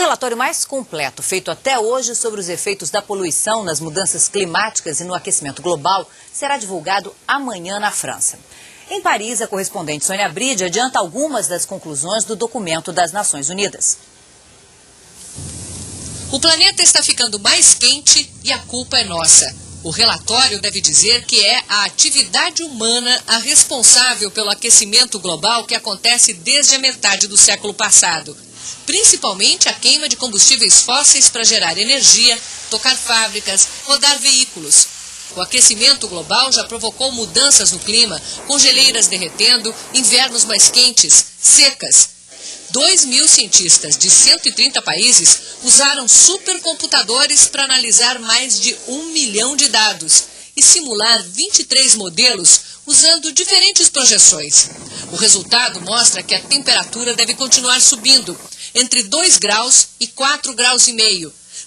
relatório mais completo feito até hoje sobre os efeitos da poluição nas mudanças climáticas e no aquecimento global será divulgado amanhã na França. Em Paris, a correspondente Sônia Bride adianta algumas das conclusões do documento das Nações Unidas. O planeta está ficando mais quente e a culpa é nossa. O relatório deve dizer que é a atividade humana a responsável pelo aquecimento global que acontece desde a metade do século passado. Principalmente a queima de combustíveis fósseis para gerar energia, tocar fábricas, rodar veículos. O aquecimento global já provocou mudanças no clima, com geleiras derretendo, invernos mais quentes, secas. 2.000 cientistas de 130 países usaram supercomputadores para analisar mais de 1 milhão de dados e simular 23 modelos usando diferentes projeções. O resultado mostra que a temperatura deve continuar subindo, entre 2 graus e 4,5 graus.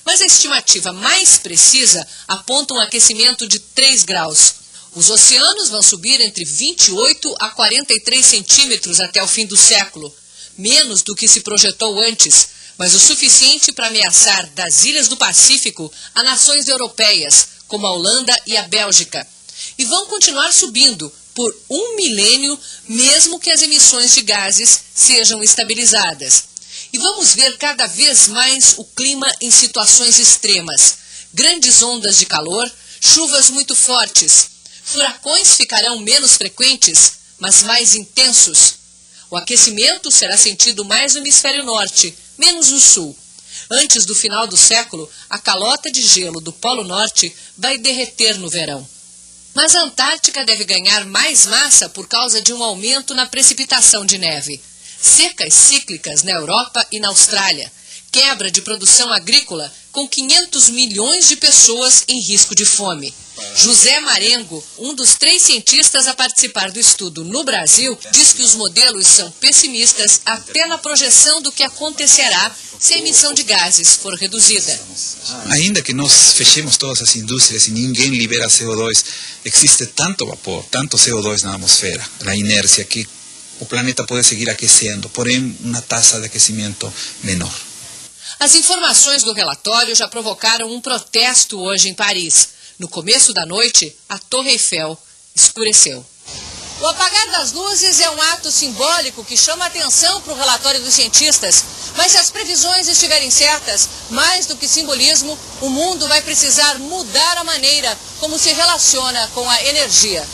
Mas a estimativa mais precisa aponta um aquecimento de 3 graus. Os oceanos vão subir entre 28 a 43 centímetros até o fim do século. Menos do que se projetou antes, mas o suficiente para ameaçar das ilhas do Pacífico a nações europeias, como a Holanda e a Bélgica. E vão continuar subindo por 1 milênio, mesmo que as emissões de gases sejam estabilizadas. E vamos ver cada vez mais o clima em situações extremas. Grandes ondas de calor, chuvas muito fortes. Furacões ficarão menos frequentes, mas mais intensos. O aquecimento será sentido mais no hemisfério norte, menos no sul. Antes do final do século, a calota de gelo do Polo Norte vai derreter no verão. Mas a Antártica deve ganhar mais massa por causa de um aumento na precipitação de neve. Secas cíclicas na Europa e na Austrália. Quebra de produção agrícola com 500 milhões de pessoas em risco de fome. José Marengo, um dos 3 cientistas a participar do estudo no Brasil, diz que os modelos são pessimistas até na projeção do que acontecerá se a emissão de gases for reduzida. Ainda que nós fechemos todas as indústrias e ninguém libera CO2, existe tanto vapor, tanto CO2 na atmosfera, a inércia, que o planeta pode seguir aquecendo, porém uma taxa de aquecimento menor. As informações do relatório já provocaram um protesto hoje em Paris. No começo da noite, a Torre Eiffel escureceu. O apagar das luzes é um ato simbólico que chama atenção para o relatório dos cientistas. Mas se as previsões estiverem certas, mais do que simbolismo, o mundo vai precisar mudar a maneira como se relaciona com a energia.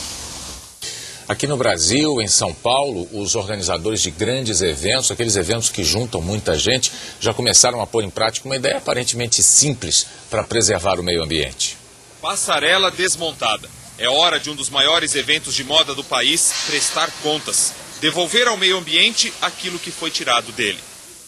Aqui no Brasil, em São Paulo, os organizadores de grandes eventos, aqueles eventos que juntam muita gente, já começaram a pôr em prática uma ideia aparentemente simples para preservar o meio ambiente. Passarela desmontada. É hora de um dos maiores eventos de moda do país prestar contas, devolver ao meio ambiente aquilo que foi tirado dele.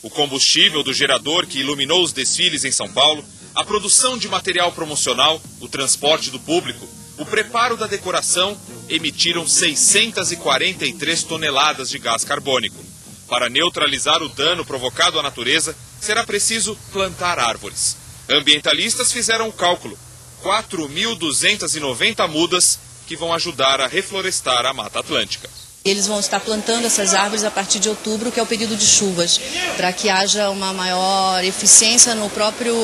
O combustível do gerador que iluminou os desfiles em São Paulo, a produção de material promocional, o transporte do público, o preparo da decoração emitiram 643 toneladas de gás carbônico. Para neutralizar o dano provocado à natureza, será preciso plantar árvores. Ambientalistas fizeram o cálculo. 4.290 mudas que vão ajudar a reflorestar a Mata Atlântica. Eles vão estar plantando essas árvores a partir de outubro, que é o período de chuvas, para que haja uma maior eficiência no próprio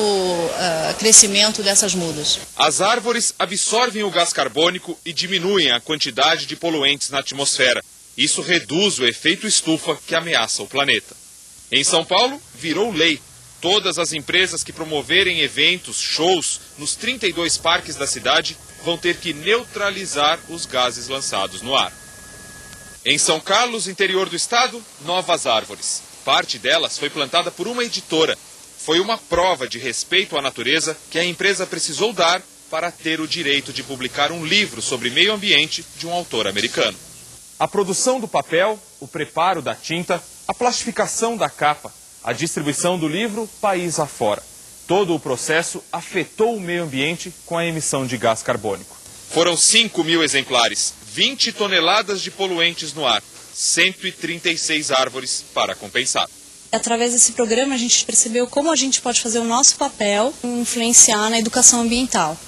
crescimento dessas mudas. As árvores absorvem o gás carbônico e diminuem a quantidade de poluentes na atmosfera. Isso reduz o efeito estufa que ameaça o planeta. Em São Paulo, virou lei. Todas as empresas que promoverem eventos, shows, nos 32 parques da cidade vão ter que neutralizar os gases lançados no ar. Em São Carlos, interior do estado, novas árvores. Parte delas foi plantada por uma editora. Foi uma prova de respeito à natureza que a empresa precisou dar para ter o direito de publicar um livro sobre meio ambiente de um autor americano. A produção do papel, o preparo da tinta, a plastificação da capa, a distribuição do livro país afora. Todo o processo afetou o meio ambiente com a emissão de gás carbônico. Foram 5.000 exemplares, 20 toneladas de poluentes no ar, 136 árvores para compensar. Através desse programa a gente percebeu como a gente pode fazer o nosso papel e influenciar na educação ambiental.